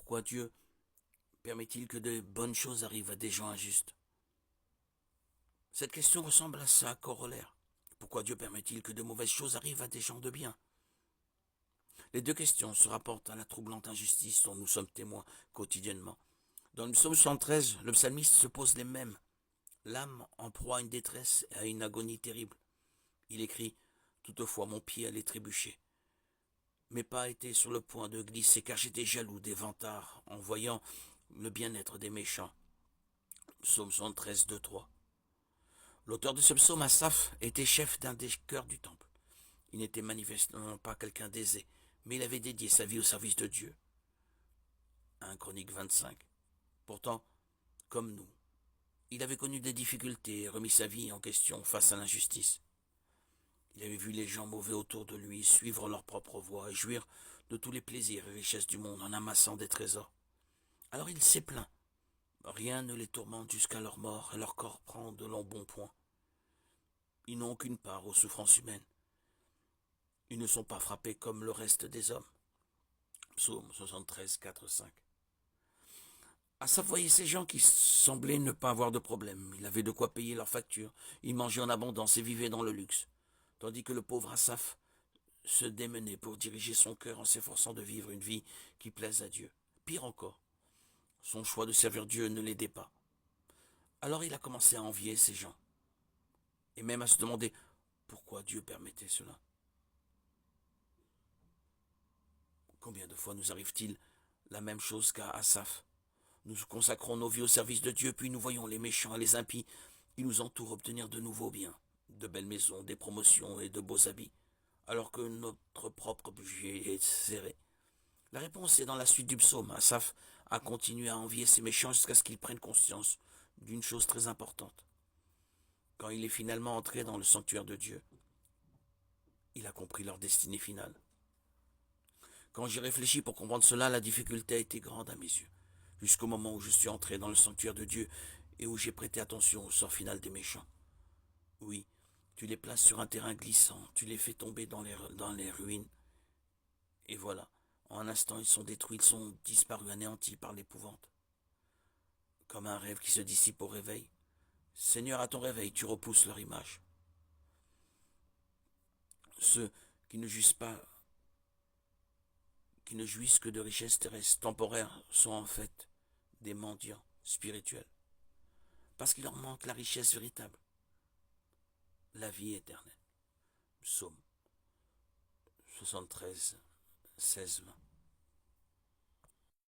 Pourquoi Dieu permet-il que de bonnes choses arrivent à des gens injustes? Cette question ressemble à sa corollaire. Pourquoi Dieu permet-il que de mauvaises choses arrivent à des gens de bien? Les deux questions se rapportent à la troublante injustice dont nous sommes témoins quotidiennement. Dans le psaume 73, le psalmiste se pose les mêmes. L'âme en proie à une détresse et à une agonie terrible. Il écrit « Toutefois mon pied allait trébucher. Mes pas étaient sur le point de glisser car j'étais jaloux des vantards en voyant le bien-être des méchants. » Psaume 73, 2, 3. L'auteur de ce psaume, Asaph, était chef d'un des chœurs du temple. Il n'était manifestement pas quelqu'un d'aisé, mais il avait dédié sa vie au service de Dieu. 1 Chronique 25. Pourtant, comme nous, il avait connu des difficultés et remis sa vie en question face à l'injustice. Il avait vu les gens mauvais autour de lui suivre leur propre voie et jouir de tous les plaisirs et richesses du monde en amassant des trésors. Alors il s'est plaint. Rien ne les tourmente jusqu'à leur mort et leur corps prend de l'embonpoint. Ils n'ont aucune part aux souffrances humaines. Ils ne sont pas frappés comme le reste des hommes. Psaume 73, 4, 5. Asaph voyait ces gens qui semblaient ne pas avoir de problème. Il avait de quoi payer leurs factures. Ils mangeaient en abondance et vivaient dans le luxe. Tandis que le pauvre Asaph se démenait pour diriger son cœur en s'efforçant de vivre une vie qui plaise à Dieu. Pire encore, son choix de servir Dieu ne l'aidait pas. Alors il a commencé à envier ces gens. Et même à se demander pourquoi Dieu permettait cela. Combien de fois nous arrive-t-il la même chose qu'à Asaph? Nous consacrons nos vies au service de Dieu, puis nous voyons les méchants et les impies qui nous entourent obtenir de nouveaux biens, de belles maisons, des promotions et de beaux habits, alors que notre propre budget est serré. La réponse est dans la suite du psaume. Asaph a continué à envier ces méchants jusqu'à ce qu'ils prennent conscience d'une chose très importante. Quand il est finalement entré dans le sanctuaire de Dieu, il a compris leur destinée finale. Quand j'y réfléchis pour comprendre cela, la difficulté a été grande à mes yeux, jusqu'au moment où je suis entré dans le sanctuaire de Dieu et où j'ai prêté attention au sort final des méchants. Oui, tu les places sur un terrain glissant, tu les fais tomber dans les ruines, et voilà, en un instant ils sont détruits, ils sont disparus, anéantis par l'épouvante. Comme un rêve qui se dissipe au réveil. Seigneur, à ton réveil, tu repousses leur image. Ceux qui ne jouissent que de richesses terrestres temporaires sont en fait des mendiants spirituels. Parce qu'il leur manque la richesse véritable, la vie éternelle. Psaume 73, 16, 20.